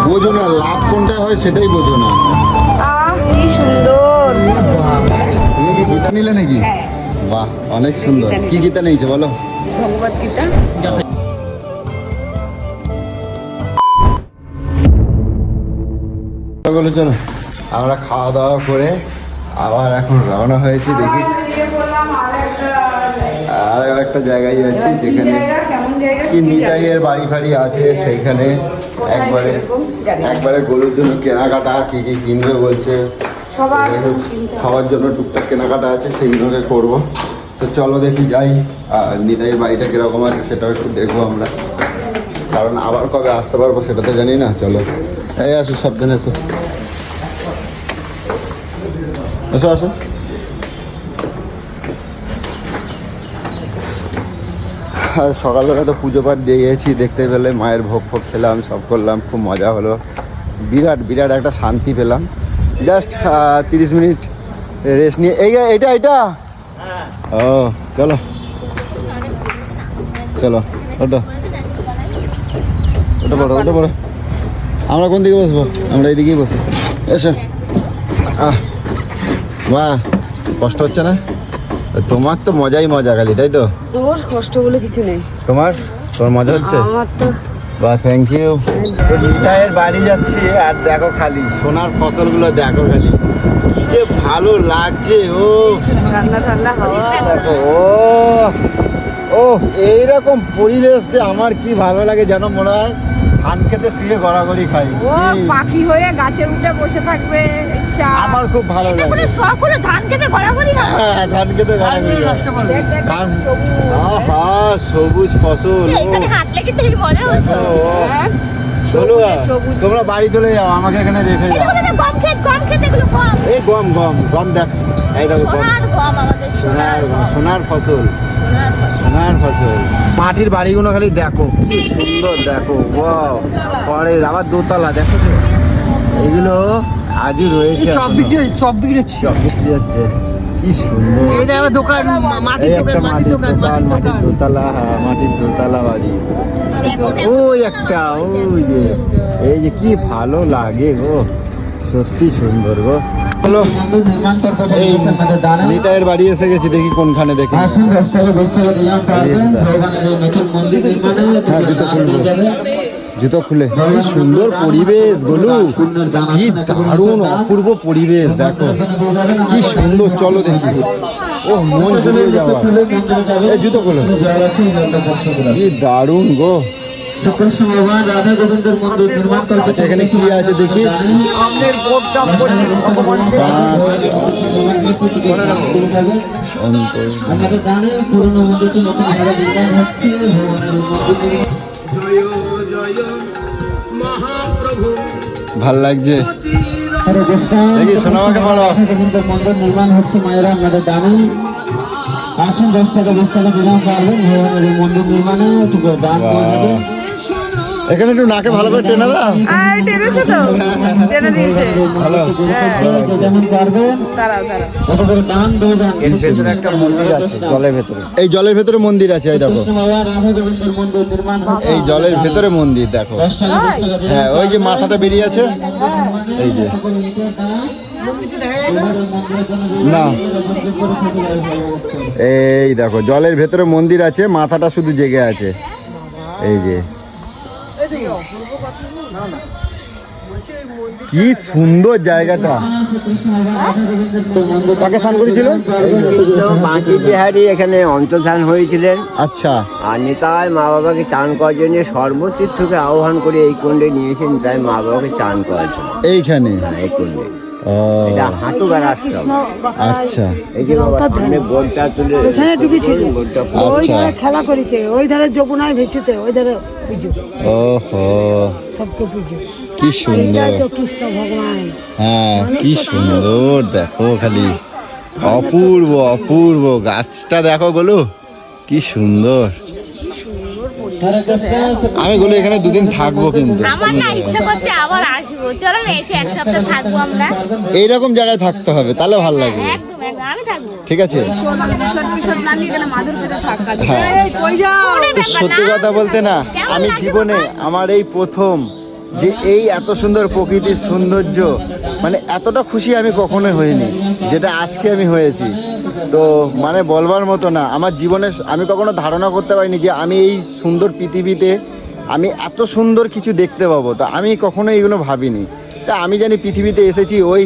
বোঝো না লাভ কোনটা হয় সেটাই বোঝো না। কি সুন্দর। তুমি কি গীতা নিলে নাকি? বাহ অনেক সুন্দর। কি গীতা নিয়েছো বলো? ভগবত গীতা। চলো চলো আমরা খাওয়া দাওয়া করে আবার এখন রওনা হয়েছি। দেখি আর একটা জায়গায় যাচ্ছি যেখানে কি নিতাইয়ের বাড়ি ফাড়ি আছে, সেইখানে একবারে গরুর জন্য কেনাকাটা কি কি কিনবে বলছে, খাওয়ার জন্য টুকটাক কেনাকাটা আছে, সেইগুলোকে করবো। তো চলো দেখি যাই। আর নিতাইয়ের বাড়িটা কিরকম আছে সেটাও একটু দেখবো আমরা, কারণ আবার কবে আসতে পারবো সেটা তো জানি না। চলো এই আসো, সাবধানে এসো, এসো আসো। আর সকালবেলা তো পুজো পাঠ দিয়ে গেছি, দেখতে পেলে মায়ের ভোগ ফোগ খেলাম, সব করলাম, খুব মজা হলো। বিরাট বিরাট একটা শান্তি পেলাম। জাস্ট 30 মিনিট রেস্ট নিয়ে এইটা ও চলো চলো ওটা পড়ো। আমরা কোন দিকে বসবো? আমরা এইদিকেই বসি, এসো। বাহ কষ্ট হচ্ছে না তোমার? তো মজাই মজা খালি, তাই তো? তোর কষ্ট বলে কিছু নেই। তোমার মজা হচ্ছে? আমার তো বাহ থ্যাংক ইউ। নিতাইয়ের বাড়ি যাচ্ছি আর দেখো খালি সোনার ফসলগুলো দেখো খালি, কি যে ভালো লাগছে। ও ঠান্ডা ঠান্ডা হাওয়া। দেখো ও এইরকম পরিবেশ যে আমার কি ভালো লাগে যেন মনে হয় ধান খেতে শুয়ে গড়াগড়ি খাই। ও পাখি হয়ে গাছে উঠে বসে থাকবে ইচ্ছা। আমার খুব ভালো লাগে। মানে শখ হলো ধান খেতে গড়াগড়ি খায়। হ্যাঁ ধান খেতে গড়াগড়ি ধান। আহা সবুজ ফসল। এখানে হাঁটলে কিন্তু এই মজা হচ্ছে। চলো তোমরা বাড়ি চলে যাও, আমাকে এখানে রেখে যাও। গম ক্ষেত এগুলো গম। এই গম দেখ, এই দেখো গম। সোনার ফসল। মাটির বাড়িগুলো খালি দেখো কি সুন্দর, দেখো পরে আবার দোতলা দেখো তো, এগুলো আজই রয়েছে। চপ বিক্রি হচ্ছে কি সুন্দর। এই একটা মাটির দোতলা, হ্যাঁ মাটির দোতলা বাড়ি। ওই একটা ওই যে এই যে কি ভালো লাগে গো, সত্যি সুন্দর গো। হলো নিতাইয়ের বাড়ি এসে গেছি, দেখি কোনখানে দেখি। জুতো খুলে কি সুন্দর পরিবেশ গুলো, কি দারুণ অপূর্ব পরিবেশ দেখো কি সুন্দর। চলো দেখি। ও মন জুড়ে যাওয়া। জুতো খুলে কি দারুণ গো। রাধা গোবিন্দের মন্দির নির্মাণ করবে। এখানে কি আছে দেখি। আমাদের গানে পুরনো মন্দিরটি নতুন ভাবে নির্মাণ হচ্ছে। ভাল লাগছে দেখি সোনামাকে বলো। গোবিন্দের মন্দির নির্মাণ হচ্ছে মায়েরা, আমাদের দানে আসুন 10 টাকা 20 টাকা দিলাম পারবেন ভগবানের এই মন্দির নির্মাণে একটু করে দান করে দেবেন। এখানে একটু নাকে ভালো করে টেনে দাও। আর টেনেছে তো, টেনে দিয়েছে। ভালো যেমন পারবেন কত করে দান দিয়ে যান। এর ভেতরে একটা মন্দির আছে, জলের ভেতরে। এই জলের ভেতরে মন্দির আছে, এই দেখো। রাধা গোবিন্দের মন্দির নির্মাণ হচ্ছে। এই জলের ভেতরে মন্দির দেখো। হ্যাঁ ওই যে মাথাটা বেরিয়ে আছে, এই যে না এই দেখো জলের ভেতরে মন্দির আছে, মাথাটা শুধু জেগে আছে। এই যে কি সুন্দর জায়গাটা। কাকে স্নান করেছিল? মাটির বিহারী এখানে অন্তর্ধান হয়েছিলেন। আচ্ছা। আর নিতাই মা বাবাকে চান করার জন্য সর্বতীর্থকে আহ্বান করে এই কুণ্ডে নিয়েছেন, তাই মা বাবাকে চান করার জন্য এইখানে এই কুণ্ডে। ও হাঁটুগার আশ্রম। আচ্ছা। এই যে সামনে বোর্ডটা তুলে ওখানে ডুবেছিল, ওই আচ্ছা। ধারে খেলা করেছে, ওই ধারে যমুনায় ভেসেছে, ওই ধারে পুজো। ওহো সবকে পুজো। কি সুন্দর। তো কৃষ্ণ ভগবান। হ্যাঁ কি সুন্দর দেখো খালি, অপূর্ব অপূর্ব। গাছটা দেখো গুলো কি সুন্দর। আমি গুলো এখানে দুদিন থাকবো, কিন্তু আমার না ইচ্ছা করছে আবার আসবো। চলো না এসে এক সপ্তাহ থাকবো আমরা। এইরকম জায়গায় থাকতে হবে, তাহলে ভালো লাগবে। একদম আমি থাকবো। ঠিক আছে। হ্যাঁ। সত্যি কথা বলতে না, আমি জীবনে আমার এই প্রথম যে এই এত সুন্দর প্রকৃতির সৌন্দর্য, মানে এতটা খুশি আমি কখনোই হইনি যেটা আজকে আমি হয়েছি। তো মানে বলবার মতো না, আমার জীবনে আমি কখনো ধারণা করতে পারিনি যে আমি এই সুন্দর পৃথিবীতে আমি এত সুন্দর কিছু দেখতে পাবো। তো আমি কখনো এইগুলো ভাবিনি। তা আমি জানি পৃথিবীতে এসেছি ওই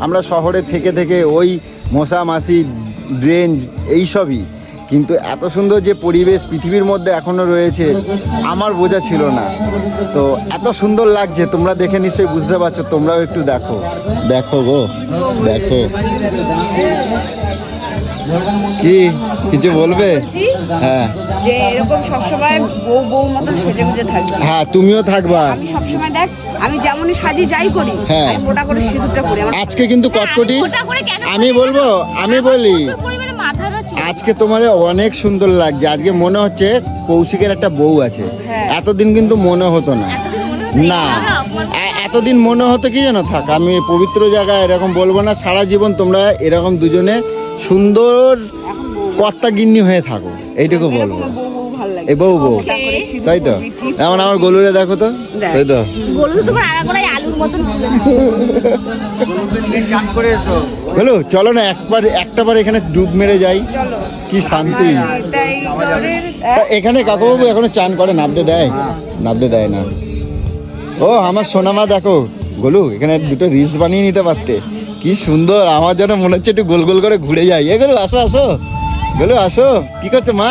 আমরা শহরে থেকে থেকে ওই মশা মাছি ড্রেন এইসবই, কিন্তু এত সুন্দর যে পরিবেশ পৃথিবীর মধ্যে এখনো রয়েছে আমার বোঝা ছিল না। তো এত সুন্দর লাগছে, তোমরা দেখে নিশ্চয়ই বুঝতে পারছো, তোমরাও একটু দেখো। দেখো গো, দেখো। কি কিছু বলবে? হ্যাঁ, যে এরকম সবসময় বউ মতো সেজে গুজে থাকবে। হ্যাঁ তুমিও থাকবা। আমি সবসময় দেখ, আমি যেমনই সাজি যাই করি, হ্যাঁ। আমি মোটা করে সিঁদুরটা পরি। আমার আজকে কিন্তু কটকটি আমি বলবো, আমি বলি আজকে তোমার অনেক সুন্দর লাগছে। আজকে মনে হচ্ছে কৌশিকের একটা বউ আছে। হ্যাঁ। এতদিন কিন্তু মনে হতো না। না, এতদিন মনে হতো কি জানো, থাক আমি পবিত্র জায়গায় এরকম বলবো না, সারা জীবন তোমরা এরকম দুজনে সুন্দর কর্তা গিন্নি হয়ে থাকো, এইটুকু বলবো। বউ ভালো লাগে। এই বউ বউ, মোটা করে সিঁদুর তাই তো? পরি, ঠিক। এমন আমার গলুরে দেখো তো, দেখ। তাই তো? গরু তো তোমার আগাগোড়াই আলুর মতন ফুলে বলো চলো না একটা বার এখানে ডুব মেরে যাই, চলো। কি শান্তি। তাই ঘরের তা এখানে কাকুবাবু এখনো চান করে, নামতে দেয়? নামতে দেয় না। ও আমার সোনামা দেখো, গোলু এখানে দুটো রিলস বানিয়ে নিতে পারতে, কি সুন্দর। আমার যেন মনে হচ্ছে একটু গোল গোল করে ঘুরে যাই। এ গোলু আসো আসো, গোলু আসো। কি করছো মা?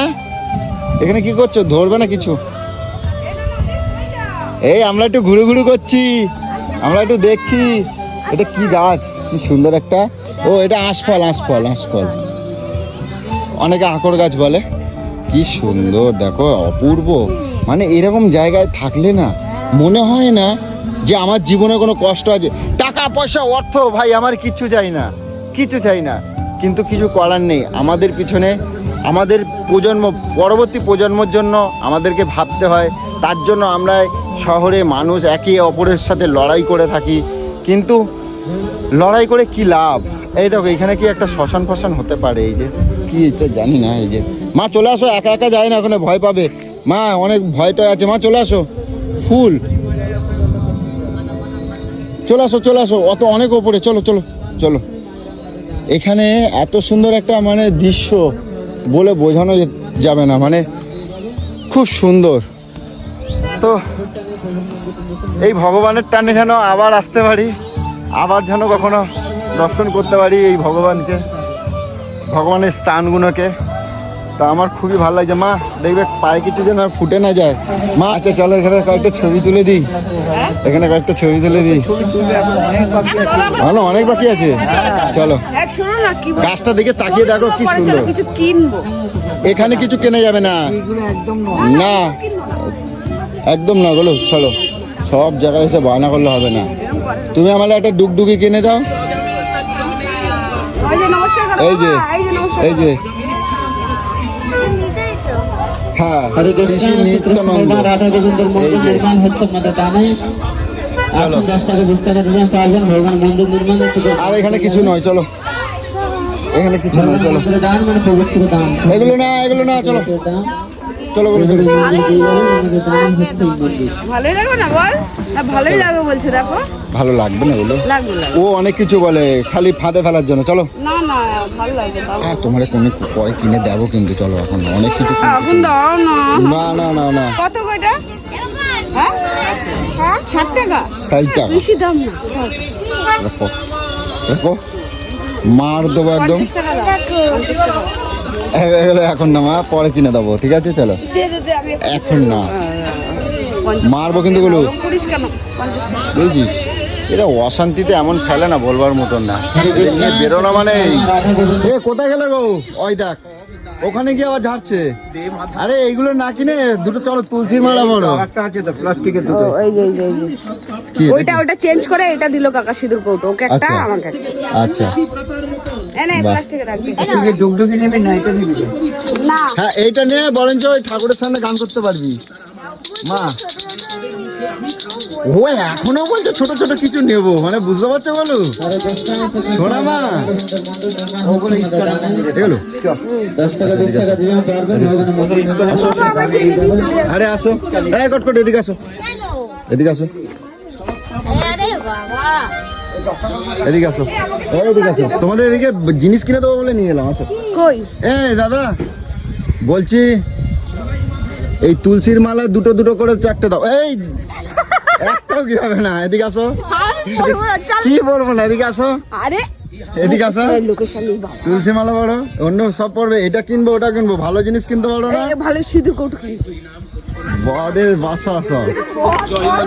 এখানে কি করছো? ধরবে না কিছু? এই আমরা একটু ঘুরু ঘুরু করছি, আমরা একটু দেখছি এটা কি গাছ, কি সুন্দর একটা। ও এটা আঁশফল, আঁশফল, আঁশফল, অনেকে আঁকড় গাছ বলে। কি সুন্দর দেখো, অপূর্ব। মানে এরকম জায়গায় থাকলে না মনে হয় না যে আমার জীবনে কোনো কষ্ট আছে। টাকা পয়সা অর্থ ভাই আমার কিচ্ছু চাই না, কিছু চাই না, কিন্তু কিছু করার নেই। আমাদের পিছনে আমাদের প্রজন্ম, পরবর্তী প্রজন্মের জন্য আমাদেরকে ভাবতে হয়। তার জন্য আমরা শহরে মানুষ একে অপরের সাথে লড়াই করে থাকি, কিন্তু লড়াই করে কি লাভ? এই দেখো এখানে কি একটা শ্মশান ফশান হতে পারে? এই যে কি এটা জানি না। এই যে মা চলে আসো, একা একা যায় না, ওখানে ভয় পাবে মা, অনেক ভয়টা আছে। মা চলে আসো, ফুল চলে আসো, চলে আসো, অত অনেক ওপরে, চলো চলো চলো। এখানে এত সুন্দর একটা মানে দৃশ্য বলে বোঝানো যাবে না, মানে খুব সুন্দর। তো এই ভগবানের টানে যেন আবার আসতে পারি, আবার যেন কখনো দর্শন করতে পারি এই ভগবানকে, ভগবানের স্থানগুলোকে। তা আমার খুবই ভালো লাগছে। মা দেখবে পায়ে কিছু যেন আর ফুটে না যায়। মা আচ্ছা চলো এখানে কয়েকটা ছবি তুলে দিই, এখানে কয়েকটা ছবি তুলে দিই। ভালো, অনেক বাকি আছে, চলো। দেখ, শোনো না, কি বল- গাছটা দিকে তাকিয়ে দেখো কি পরে সুন্দর। চলো কিছু কিনবো। এখানে কিছু কেনা যাবে না, না একদম না। বলো চলো, সব জায়গায় এসে বায়না করলে হবে না। তুমি আমার একটা ডুগডুগি কিনে দাও। ওই যে নমস্কার করো, এই যে, বাবা, এই যে নমস্কার এই যে, হ্যাঁ হরে কৃষ্ণ, নিত্যানন্দ। রাধা গোবিন্দের মন্দির এই যে। নির্মাণ হচ্ছে আমাদের দানে। আসুন 10 টাকা 20 টাকা দিয়ে পারবেন ভগবান মন্দির নির্মাণ। আর এখানে কিছু নয়, চলো এখানে কিছু নয়, চলো। মন্দিরের দান মানে পবিত্র দান। এগুলো না, এগুলো না, চলো দান চলো বলো। মন্দিরে দিয়ে যাবেন, আমাদের দানই হচ্ছে এই মন্দির। ভালোই লাগবে না বল? হ্যাঁ ভালোই লাগবে বলছে, দেখো ভালো লাগবে না এগুলো? লাগবে লাগবে। ও অনেক কিছু বলে, খালি ফাঁদে ফেলার জন্য। চলো না না ভালো লাগবে, দাও। হ্যাঁ তোমার কোনো পরে কিনে দেবো, কিন্তু চলো এখন অনেক কিছু এখন দাও না। না না না না, কত কয়টা? হ্যাঁ হ্যাঁ 60 টাকা? 60 টাকা বেশি দাম না, রাখো রাখো, মার দেবো একদম। 50 টাকা দাও, 50 টাকা। এগুলো এখন না মা, পরে কিনে দেবো, ঠিক আছে চলো। দে দে দে, আমি এখন না, 50 মারবো কিন্তু গুলো, করিস কেন? 50 টাকা। বুঝছিস? এরা অশান্তিতে এমন ফেলে না বলবার মতন না, এদের নিয়ে বেরোনো মানে রাধা গোবিন্দ এ কোথায় গেলে গো? ওই দেখ ওখানে গিয়ে আবার ঝাড়ছে। আরে এইগুলো না কিনে দুটো চলো তুলসীর মালা বলো। ও, এই যে এই যে এই যে। কি এটা? ওইটা চেঞ্জ করে এটা দিল কাকা সিঁদুর কৌটো, ওকে একটা আচ্ছা। আমাকে একটা। আচ্ছা এনে বাহ। প্লাস্টিকে রাখবি। না হ্যাঁ এইটা নিয়ে বরঞ্চ ওই ঠাকুরের সামনে গান করতে পারবি মা। ও এখনো বলছে ছোট ছোট কিছু নেবো, মানে বুঝতে পারছো বলো? হরে কৃষ্ণ, শোনা মা, গোবিন্দের মন্দির নির্মাণ হচ্ছে আমাদের দানে। এগুলো 10 টাকা 20 টাকা দিয়ে পারবেন ভগবান মন্দির নির্মাণ। আরে আসো, এই কটকট এদিকে আসো, এদিকে আসো। এদিকে আসো, এদিকে আসো, তোমাদের এদিকে জিনিস কিনে দেবো বলে নিয়ে এলাম, আসো। কই? এই দাদা বলছি এই তুলসীর মালা দুটো দুটো করে 4টে দাও। এই একটাও কি হবে না, এদিকে আসো। কি বলবো না, এদিকে আসো, আরে এদিকে আসো। লোকেশন তুলসী মালা বড়, অন্য সব পড়বে, এটা কিনবো ওটা কিনবো, ভালো জিনিস কিনতে পারো না। ভালো সিঁদুর কৌটো কিনেছি। বাদে বাসা আসো।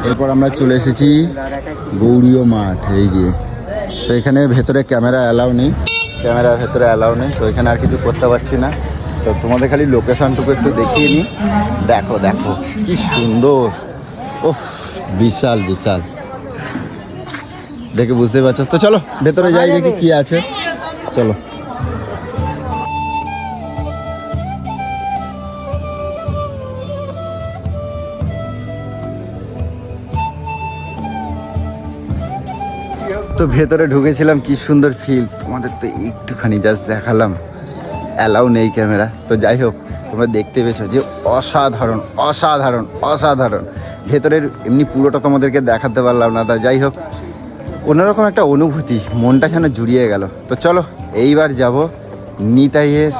এরপর আমরা চলে এসেছি গৌরীয় মাঠ, এই যে। তো এখানে ভেতরে ক্যামেরা অ্যালাউ নেই, ক্যামেরা ভেতরে অ্যালাউ নেই, তো এখানে আর কিছু করতে পারছি না। তো তোমাদের খালি লোকেশনটুকু একটু দেখিয়ে নিই। দেখো দেখো কি সুন্দর, ওহ বিশাল বিশাল, দেখে বুঝতে পারছো। তো চলো ভেতরে যাই, দেখি কি আছে, চলো। তো ভেতরে ঢুকেছিলাম, কি সুন্দর ফিল, তোমাদের তো একটুখানি জাস্ট দেখালাম, অ্যালাউ নেই ক্যামেরা। তো যাই হোক, তোমরা দেখতে পেয়েছো যে অসাধারণ অসাধারণ অসাধারণ। ভেতরের এমনি পুরোটা তোমাদেরকে দেখাতে পারলাম না, তা যাই হোক অন্যরকম একটা অনুভূতি, মনটা যেন জুড়িয়ে গেল। তো চলো এইবার যাব নিতাইয়ের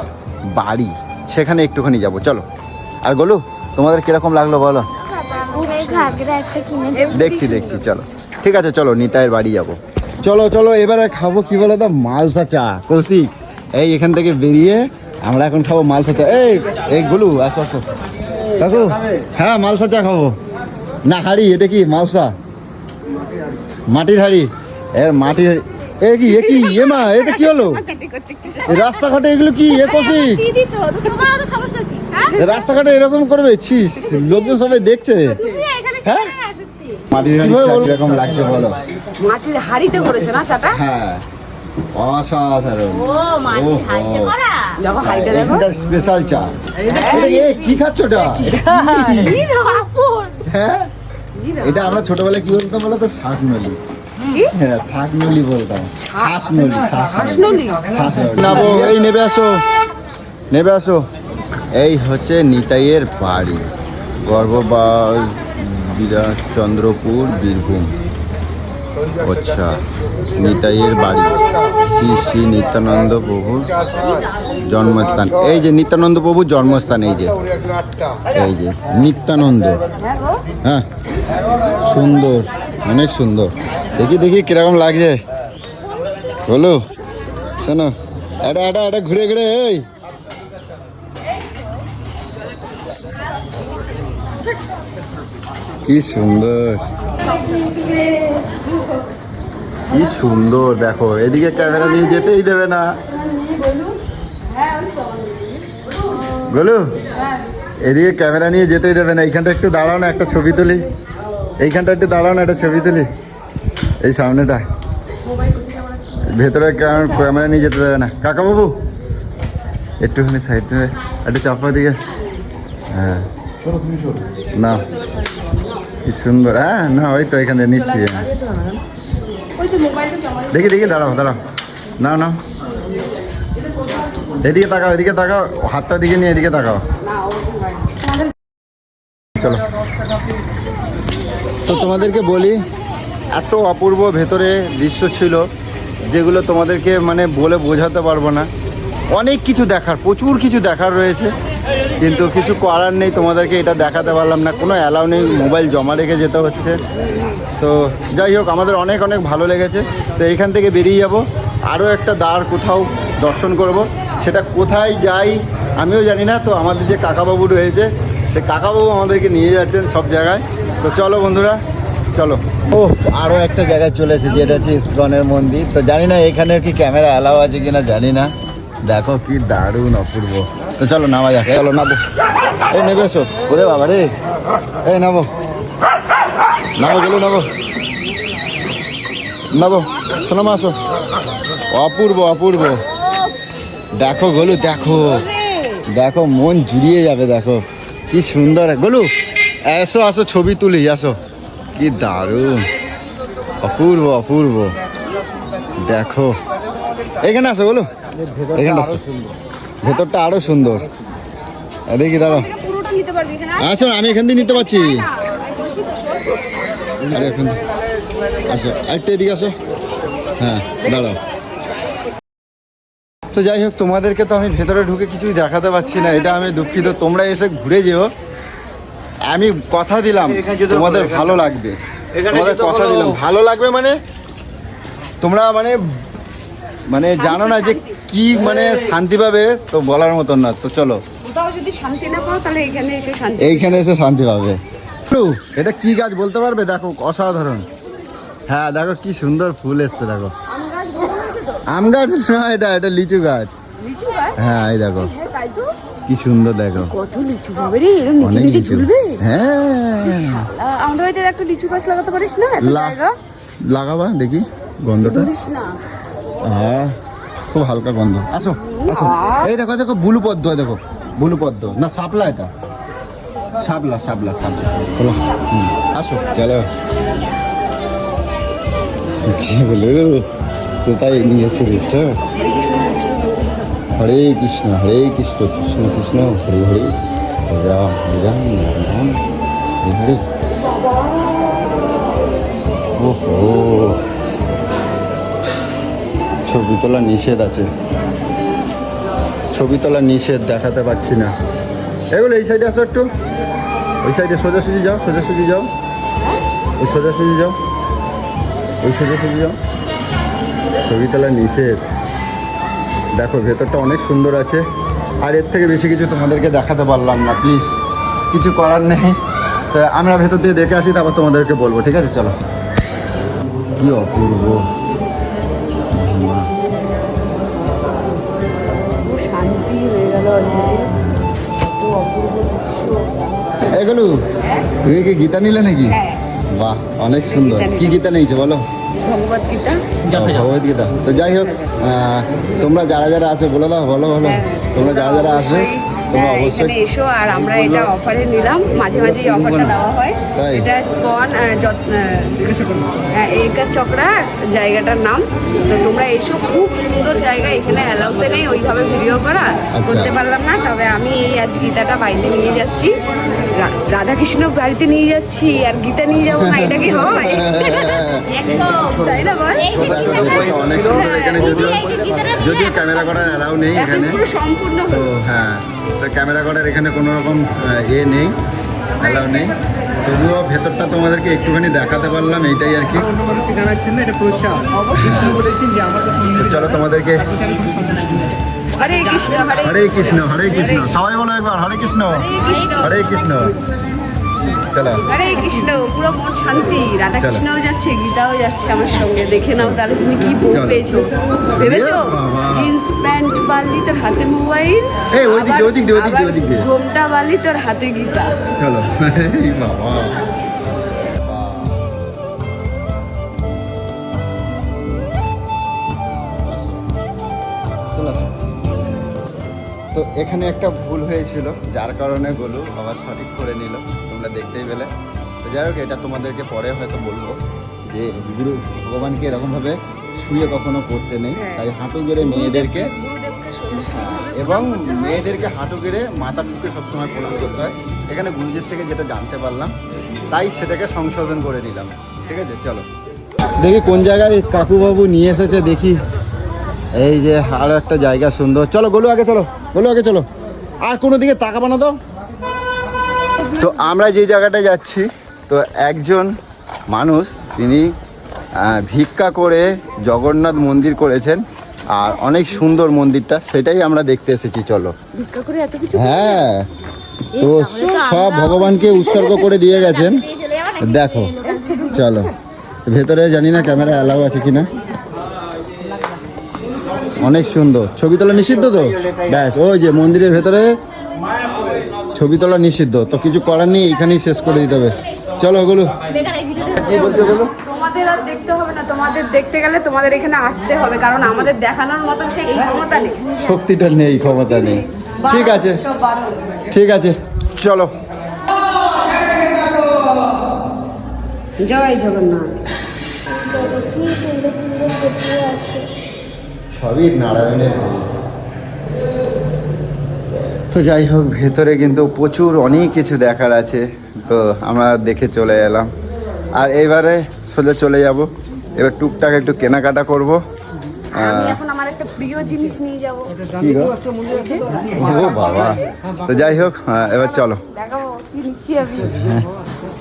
বাড়ি, সেখানে একটুখানি যাব, চলো। আর গোলু তোমাদের কিরকম লাগলো বলো? ঘাগরা একটা কিনে দেখছি দেখছি, চলো ঠিক আছে, চলো নিতাইয়ের বাড়ি যাব। চলো চলো এবারে খাবো কি বলো তো, মালসা চা। কৌশিক এই এখান থেকে বেরিয়ে আমরা এখন খাবো মালসা চা। এই গোলু আসো আসো কাকু, হ্যাঁ মালসা চা খাবো। না হাড়ি, এটা কি মালসা? মাটির হাড়ি, এর মাটির, এ কি এ মা, এটা কি হলো? এই রাস্তাঘাটে এগুলো কি এ কৌশিক? দিদি তো তোমার তো সমস্যা কি? হ্যাঁ এই রাস্তাঘাটে এরকম করবে? ছিস, লোকজন সবাই দেখছে। তুমি এখানে হ্যাঁ সত্যি মাটির হাড়ি চা কিরকম লাগছে বলো? মাটির হাড়িতে করেছে না চাটা? হ্যাঁ অসাধারণ। ও মাটির হাড়িতে করা। দেখো হাড়িটা দেখো। এখানকার স্পেশাল চা। এ কি খাচ্ছ ওটা? কি রাপুর। হ্যাঁ এটা আমরা ছোটবেলায় কি বলতাম বলো তো, শাকনলি। হ্যাঁ শাকনলি বলতাম, শ্বাসনলি, শ্বাসনলি, শ্বাসনলি। নাবো, এই নেবে আসো, নেবে আসো। এই হচ্ছে নিতাইয়ের বাড়ি, গর্ভবাল বিরাটচন্দ্রপুর, বীরভূম। আচ্ছা নিতাইয়ের বাড়ি, শ্রী শ্রী নিত্যানন্দ প্রভুর জন্মস্থান। এই যে নিত্যানন্দ প্রভুর জন্মস্থান, এই যে নিত্যানন্দ। হ্যাঁ সুন্দর, অনেক সুন্দর। দেখি দেখি কিরকম লাগছে বলো, শোনো। এটা ঘুরে ঘুরে, এই কি সুন্দর, কি সুন্দর। দেখো এদিকে ক্যামেরা নিয়ে যেতেই দেবে না গোলু, এদিকে ক্যামেরা নিয়ে যেতেই দেবে না। এইখানটা একটু দাঁড়াও না, একটা ছবি তুলি। এইখানটা একটু দাঁড়াও না, একটা ছবি তুলি। এই সামনেটা, ভেতরে ক্যামেরা নিয়ে যেতে দেবে না। কাকা বাবু একটুখানি সাইড থেকে একটু চাপা দিকে। হ্যাঁ না কি সুন্দর। হ্যাঁ না ওই তো এখানে নিচ্ছি। দেখি দেখি, দাঁড়াও দাঁড়াও, না না এদিকে তাকাও, এদিকে তাকাও, হাতটা দিকে নিয়ে এদিকে তাকাও। চলো তো তোমাদেরকে বলি, এত অপূর্ব ভেতরে দৃশ্য ছিল যেগুলো তোমাদেরকে মানে বলে বোঝাতে পারবো না। অনেক কিছু দেখার, প্রচুর কিছু দেখার রয়েছে, কিন্তু কিছু করার নেই, তোমাদেরকে এটা দেখাতে পারলাম না, কোনো অ্যালাউ নেই, মোবাইল জমা রেখে যেতে হচ্ছে। তো যাই হোক আমাদের অনেক অনেক ভালো লেগেছে। তো এইখান থেকে বেরিয়ে যাব, আরও একটা দ্বার কোথাও দর্শন করব, সেটা কোথায় যাই আমিও জানি না। তো আমাদের যে কাকাবাবু রয়েছে, সেই কাকাবাবু আমাদেরকে নিয়ে যাচ্ছেন সব জায়গায়। তো চলো বন্ধুরা চলো। ও আরও একটা জায়গায় চলে এসেছি, এটা হচ্ছে ইস্কনের মন্দির। তো জানি না এখানে কি ক্যামেরা অ্যালাউ আছে কিনা জানি না। দেখো কি দারুণ অপূর্ব। তো চলো নামা যাক, চলো নামো। এই নেবে এসো, ওরে বাবা রে, এই নামো নামো গেলো, নামো নামো, শোনো মা আসো। অপূর্ব অপূর্ব, দেখো গোলু, দেখো দেখো, মন জুড়িয়ে যাবে। দেখো কি সুন্দর। গোলু এসো, আসো ছবি তুলি, আসো। কি দারুণ, অপূর্ব অপূর্ব। দেখো এখানে আসো গোলু, এখানে আসো, ভেতরটা আরো সুন্দর। দেখি দাঁড়াও, আসো আমি এখান দিয়ে নিতে পারছি। আরে এখন আসো একটু এদিকে আসো। হ্যাঁ দাঁড়াও। তো যাই হোক, তোমাদেরকে তো আমি ভেতরে ঢুকে কিছুই দেখাতে পারছি না, এটা আমি দুঃখিত। তোমরা এসে ঘুরে যেও, আমি কথা দিলাম তোমাদের ভালো লাগবে, তোমাদের কথা দিলাম ভালো লাগবে। মানে তোমরা মানে জানো না যে কি মানে শান্তি পাবে, তো বলার মতন না। তো চলো, কোথাও যদি শান্তি না পাও তাহলে এখানে এসে শান্তি। এইখানে এসে শান্তি পাবে। এটা কি গাছ বলতে পারবে? দেখো অসাধারণ। হ্যাঁ দেখো কি সুন্দর ফুল এসছে, দেখো। আম গাছ না, এটা লিচু গাছ। লিচু গাছ? হ্যাঁ এই দেখো হ্যাঁ তাই তো। কি সুন্দর, দেখো কত লিচু হবে রে, এরকম নিচে অনেক নিচে লিচু। ঝুলবে। হ্যাঁ আমাদের বাড়িতে একটা লিচু গাছ লাগাতে পারিস না? এত জায়গা লাগাবা দেখি গন্ধটা। পারিস না? খুব হালকা গন্ধ। আসো আসো, এই দেখো দেখো বুলু পদ্ম, দেখো বুলু পদ্ম না শাপলা, এটা শাপলা শাপলা শাপলা। চলো আসো, চলো। কি বলো, কোথায় নিয়ে এসে দেখছো? হরে কৃষ্ণ কৃষ্ণ কৃষ্ণ হরে হরে, হরে রাম হরে রাম রাম রাম হরে হরে। ওহো, ছবি তোলা নিষেধ আছে, ছবি তোলা নিষেধ, দেখাতে পারছি না। এগুলো এই সাইডে আসো একটু, ওই সাইডে সোজাসুজি যাও, সোজাসুজি যাও, ওই সোজাসুজি যাও, ওই সোজাসুজি যাও। ছবি তোলা নিষেধ। দেখো ভেতরটা অনেক সুন্দর আছে, আর এর থেকে বেশি কিছু তোমাদেরকে দেখাতে পারলাম না, প্লিজ কিছু করার নেই। তো আমরা ভেতর দিয়ে দেখে আসি, তারপর তোমাদেরকে বলবো, ঠিক আছে? চলো। কি অপূর্ব, শান্তি হয়ে গেল অলরেডি। কত অপূর্ব দৃশ্য। এগুলো তুমি কি গীতা নিলে নাকি? বাহ, অনেক সুন্দর। কি গীতা নিয়েছো বলো? ভগবত গীতা। ভগবত গীতা। তো যাই হোক, তোমরা যারা যারা আছে বলে দাও, বলো বলো। তোমরা যারা যারা আসো তোমরা অবশ্যই এখানে এসো। আর আমরা এটা অফারে নিলাম, মাঝে মাঝে এই অফারটা দেওয়া হয়। তাই? এটা স্পন একা চক্রা জায়গাটার নাম। তো তোমরা এসো, খুব সুন্দর জায়গা। এখানে অ্যালাউতে নেই ওইভাবে ভিডিও করা, করতে পারলাম না। তবে আমি এই আজ গীতাটা বাড়িতে নিয়ে যাচ্ছি, রাধাকৃষ্ণ বাড়িতে নিয়ে যাচ্ছি, আর গীতা নিয়ে যাবো না, এটা কি হয়? তাই না বল? অনেক সুন্দর। এখানে যদিও ক্যামেরা করার অ্যালাউ নেই এখানে, পুরো সম্পূর্ণ তো হ্যাঁ ক্যামেরা করার এখানে কোনো রকম নেই, অ্যালাউ নেই। তবুও ভেতরটা তোমাদেরকে একটুখানি দেখাতে পারলাম, এইটাই আর কি। তো চলো তোমাদেরকে। হরে কৃষ্ণ হরে কৃষ্ণ হরে কৃষ্ণ, সবাই বলো একবার হরে কৃষ্ণ হরে কৃষ্ণ। চলো হরে কৃষ্ণ। পুরো মন শান্তি। রাধাকৃষ্ণও যাচ্ছে, গীতাও যাচ্ছে আমার সঙ্গে। দেখে নাও তাহলে তুমি কি বউ পেয়েছো, ভেবেছো? জিন্স প্যান্ট বালি, তোর হাতে মোবাইল, এই ওইদিক দিয়ে ঘোমটা বালি, তোর হাতে গীতা। চলো। বাবা, তো এখানে একটা ভুল হয়েছিল, যার কারণে গোলু আবার সঠিক করে নিল, তোমরা দেখতেই পেলে। তো যাই হোক, এটা তোমাদেরকে পরে হয়তো বলবো যে গুরু ভগবানকে এরকমভাবে শুয়ে কখনো করতে নেই। তাই হাঁটু গেড়ে মেয়েদেরকে, এবং মেয়েদেরকে হাঁটু গেড়ে মাথা ঠুকে সবসময় প্রণাম করতে হয়। এখানে গুরুদের থেকে যেটা জানতে পারলাম, তাই সেটাকে সংশোধন করে নিলাম। ঠিক আছে, চলো দেখি কোন জায়গায় কাকুবাবু নিয়ে এসেছে, দেখি। এই যে আরো একটা জায়গা সুন্দর। চলো গোলু আগে, চলো গোলু আগে, চলো। আর কোনো দিকে তাকাবো না তো। তো আমরা যে জায়গাটায় যাচ্ছি, তো একজন মানুষ তিনি ভিক্ষা করে জগন্নাথ মন্দির করেছেন, আর অনেক সুন্দর মন্দিরটা, সেটাই আমরা দেখতে এসেছি। চলো। ভিক্ষা করে এত কিছু? হ্যাঁ, তো সব ভগবানকে উৎসর্গ করে দিয়ে গেছেন, দেখো। চলো ভেতরে, জানি না ক্যামেরা অ্যালাউ আছে কিনা। অনেক সুন্দর। ছবি তোলা নিষিদ্ধ তো, ব্যাস ওই যে মন্দিরের ভেতরে ছবি তোলা নিষিদ্ধ, তো কিছু করার নেই, এখানেই শেষ করে দিতে হবে। চলো ওগুলো কি বলছো বলো। তোমাদের আর দেখতে হবে না, তোমাদের দেখতে গেলে তোমাদের এখানে আসতে হবে, কারণ আমাদের দেখানোর মতো সেই ক্ষমতা নেই, শক্তিটা নেই, ক্ষমতা নেই। ঠিক আছে, ঠিক আছে, চলো। জয় জগন্নাথ। সবই নারায়ণের। তো যাই হোক, ভেতরে কিন্তু প্রচুর অনেক কিছু দেখার আছে, তো আমরা দেখে চলে এলাম। আর এবারে সোজা চলে যাব। এবার টুকটাক একটু কেনাকাটা করব। আমি এখন আমার একটা প্রিয় জিনিস নিয়ে যাব। কি গো? ও বাবা, তো যাই হোক, এবার চলো। দেখাবো কি নিচ্ছি আমি,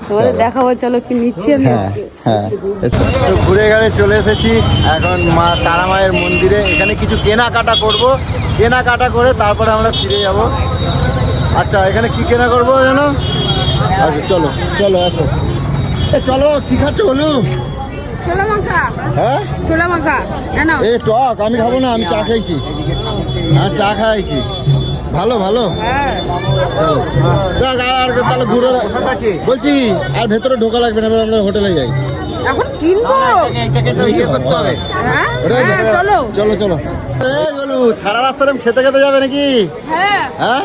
তোমাদের দেখাবো, চলো কি নিচ্ছি আমি আজকে। হ্যাঁ, তো ঘুরে ঘুরে চলে এসেছি এখন মা তারা মায়ের মন্দিরে। এখানে কিছু কেনাকাটা করব, কেনাকাটা করে তারপরে আমরা ফিরে যাব। আচ্ছা, এখানে কি কেনা করবো জানো? আচ্ছা চলো চলো, আসো। চলো, কি খাচ্ছ বলু? ছোলা মাখা। হ্যাঁ, ছোলা মাখা না, এ টক আমি খাবো না, আমি চা খাইছি। হ্যাঁ, চা খাইছি। ভালো ভালো, চলো যাক। আর তাহলে ঘুরে বলছি, আর ভেতরে ঢোকা লাগবে না, আমরা হোটেলে যাই। এখন কিনবো। হ্যাঁ, চলো চলো চলো। বলু, সারা রাস্তাটা খেতে খেতে যাবে নাকি? হ্যাঁ হ্যাঁ,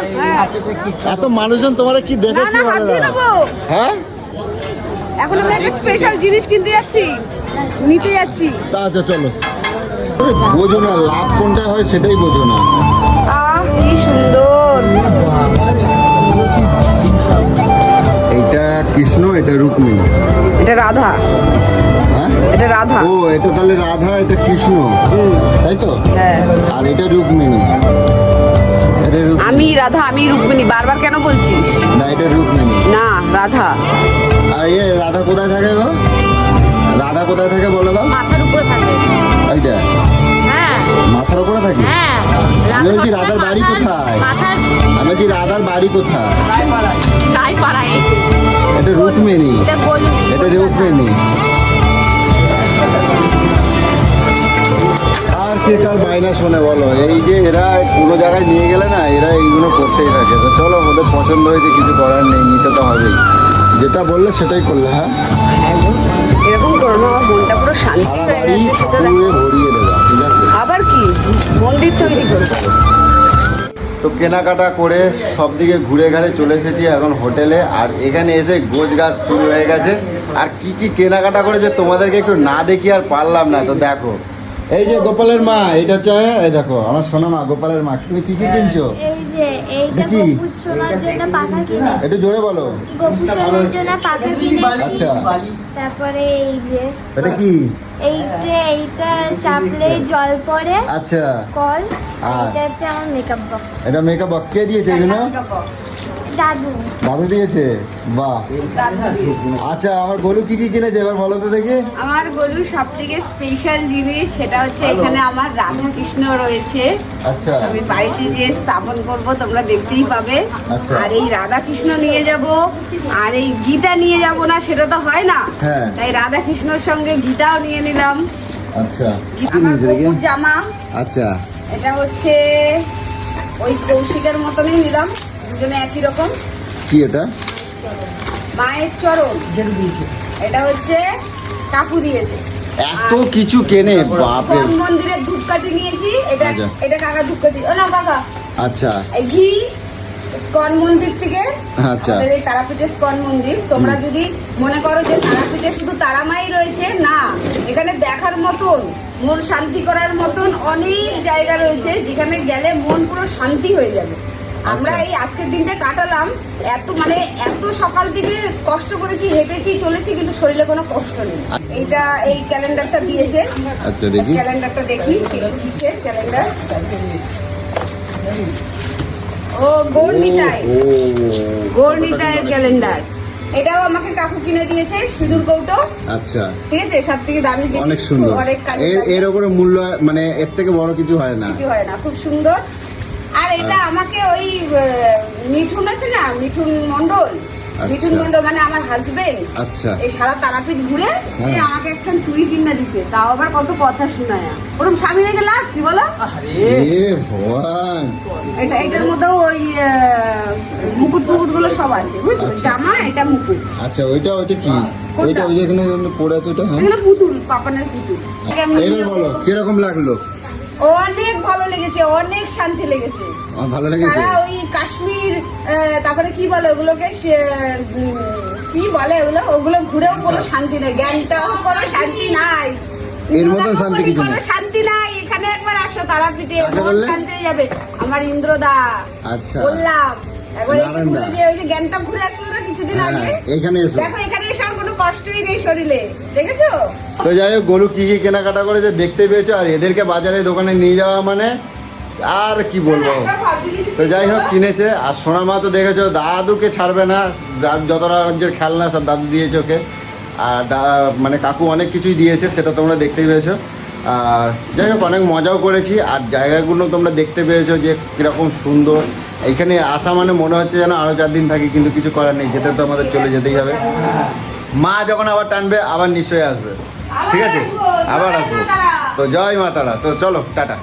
এত মানুষজন তোমার কি দেখে কি ভালো লাগে? হ্যাঁ, এখন আমি একটা স্পেশাল জিনিস কিনতে যাচ্ছি, নিতে যাচ্ছি। আচ্ছা চলো। বোঝো না লাভ কোনটা হয়, সেটাই বোঝো না। কি সুন্দর। এইটা কৃষ্ণ, এটা রুক্মিণী। এটা রাধা। হ্যাঁ, এটা রাধা। ও এটা তাহলে রাধা, এটা কৃষ্ণ, তাই তো? হ্যাঁ, আর এটা রুক্মিণী। এটা আমি রাধা, আমি রুক্মিণী। বারবার কেন বলছিস? না, এটা রুক্মিণী। না, রাধা। আর রাধা কোথায় থাকে গো? রাধা কোথায় থাকে বলো তো? মাথার উপরে থাকে। এইটা হ্যাঁ মাথার উপরে থাকে? হ্যাঁ। আমি বলছি রাধার বাড়ি কোথায়? মাথার আমি বলছি রাধার বাড়ি কোথায়? গায়ে পাড়ায়। এটা রুক্মিণী, এটা বলি। এটা রুক্মিণী। আর কে কার বায়না শোনে বলো? এই যে এরা কোনো জায়গায় নিয়ে গেলে না, এরা এইগুলো করতেই থাকে। তো চলো, ওদের পছন্দ হয়েছে, কিছু করার নেই, নিতে তো হবেই। যেটা বললে সেটাই করলে। হ্যাঁ, এরকম করো না, আমার মনটা পুরো শান্তি সারা হয়ে বাড়ি গেছে। সেটা ঠাকুরে ভরিয়ে দেবে, ঠিক আছে? আবার কি মন্দির তৈরি করবো। তো কেনাকাটা করে সব দিকে ঘুরে ঘাড়ে চলে এসেছি এখন হোটেলে। আর এখানে এসে গোছ গাছ শুরু হয়ে গেছে। আর কি কি কেনাকাটা করেছে তোমাদেরকে একটু না দেখি আর পারলাম না। তো দেখো, এই যে গোপালের মা, এটা হচ্ছে, এই দেখো আমার সোনা মা, গোপালের মা। তুমি কি কি কিনছো? এই যে এইটা দেখি। গপুর সোনার জন্য পাখা কিনে, একটু জোরে বলো। গপুর সোনার জন্য পাখা কিনে। আচ্ছা, তারপরে এই যে এটা কি? এইটা চাপলে জল পড়ে, আচ্ছা, কল। আর? এটা হচ্ছে আমার মেকআপ বক্স, এটা মেকআপ বক্স। কে দিয়েছে এগুলো? দাদু। দাদু দিয়েছে? বাহ। আচ্ছা, আমার গরু কি কি কিনেছে এবার বলো তো দেখি। আমার গরুর সব থেকে স্পেশাল জিনিস সেটা হচ্ছে এখানে আমার রাধা কৃষ্ণ রয়েছে। আচ্ছা, আমি বাড়িতে যে স্থাপন করব তোমরা দেখতেই পাবে। আচ্ছা। আর এই রাধা কৃষ্ণ নিয়ে যাব, আর এই গীতা নিয়ে যাব না, সেটা তো হয় না। হ্যাঁ। তাই রাধা কৃষ্ণর সঙ্গে গীতাও নিয়ে নিলাম। আচ্ছা, আমার গপুর জামা, আচ্ছা, এটা হচ্ছে ওই কৌশিকের মতনই নিলাম, দুজনে একই রকম। কি এটা? মায়ের চরণ, এটা হচ্ছে কাকু দিয়েছে। এত কিছু কেনে, বাপরে। কোন মন্দিরের ধূপকাঠি নিয়েছি, এটা আচ্ছা। এটা কাকা ধূপকাঠি। ও না কাকা, আচ্ছা, এই ঘি স্কন মন্দির থেকে। আচ্ছা। আমাদের এই তারাপীঠের স্কন মন্দির। তোমরা যদি মনে করো যে তারাপীঠে শুধু তারামাই রয়েছে, না, এখানে দেখার মতন, মন শান্তি করার মতন অনেক জায়গা রয়েছে যেখানে গেলে মন পুরো শান্তি হয়ে যাবে। আমরা এই আজকের দিনটা কাটালাম, এত সকাল থেকে কষ্ট করেছি, হেঁটেছি, চলেছি, কিন্তু শরীরে কোনো কষ্ট নেই। এইটা এই ক্যালেন্ডারটা দিয়েছে। আচ্ছা, দেখি। ক্যালেন্ডারটা দেখি কিসের ক্যালেন্ডার। ও গৌরনিতাই, ও, গৌরনিতাইয়ের ক্যালেন্ডার। এটাও আমাকে কাকু কিনে দিয়েছে, সিঁদুর কৌটো। আচ্ছা, ঠিক আছে, সব থেকে দামি জিনিস, অনেক সুন্দর। অনেক কাজে এর উপরে মূল্য, মানে এর থেকে বড় কিছু হয় না। কিছু হয় না, খুব সুন্দর। আর এটা আমাকে ওই মিঠুন আছে না, মিঠুন মন্ডল, মিঠুন মন্ডল মানে আমার হাজবেন্ড। আচ্ছা, এই সারা তারাপীঠ ঘুরে হ্যাঁ। এ আমাকে একটা চুড়ি কিনে দিচ্ছে, তাও আবার কত কথা শোনায়। ওরকম স্বামী রেখে লাভ কি বলো? এ ভগবান। এটার মধ্যেও ওই মুকুট ফুকুট গুলো সব আছে, বুঝছো? আচ্ছা। জামা, এটা মুকুট। আচ্ছা, ওইটা কি? ওইটা ওই যেখানে পড়ে আছে ওটা? হ্যাঁ, এখানে পুতুল, পাপানের পুতুল। এবার বলো কিরকম লাগলো? অনেক ভালো লেগেছে, অনেক শান্তি লেগেছে। আমার ভালো লেগেছে। সারা ওই কাশ্মীর, তারপরে কি বলে ওগুলোকে, কি বলে ওগুলো ঘুরেও কোনো শান্তি নেই। জ্ঞানটাও কোনো শান্তি নাই, এর মতো শান্তি কিছু কোনো নেই। শান্তি নাই। এখানে একবার আসো তারাপীঠে, কাকে মন বললে? শান্তি হয়ে যাবে। আমার ইন্দ্রদা, আচ্ছা, বললাম একবার এসে নারায়ণ ঘুরে দা। যে ওই যে গ্যাংটক ঘুরে আসলো না কিছুদিন আগে, হ্যাঁ, এইখানে এসো। দেখো এখানে এসে আর কোনো কষ্টই নেই শরীরে, দেখেছো? তো যাই হোক, গরু কি কি কেনাকাটা করেছে দেখতে পেয়েছো, আর এদেরকে বাজারে দোকানে নিয়ে যাওয়া মানে আর কি বলবো। একটা ভাবছি জিনিস তো যাই হোক কিনেছে, আর সোনার মা তো দেখেছো দাদুকে ছাড়বে না, যত রাজ্যের খেলনা সব দাদু দিয়েছে ওকে, আর মানে কাকু অনেক কিছুই দিয়েছে, সেটা তোমরা দেখতেই পেয়েছো। আর যাই হোক অনেক মজাও করেছি, আর জায়গাগুলো তোমরা দেখতে পেয়েছো যে কীরকম সুন্দর। এইখানে আসা মানে মনে হচ্ছে যেন আরও 4 দিন থাকি, কিন্তু কিছু করার নেই, যেতে তো আমাদের চলে যেতেই হবে। মা যখন আবার টানবে আবার নিশ্চয়ই আসবে, ঠিক আছে, আবার আসবো। তো জয় মা তারা, তো চলো টাটা।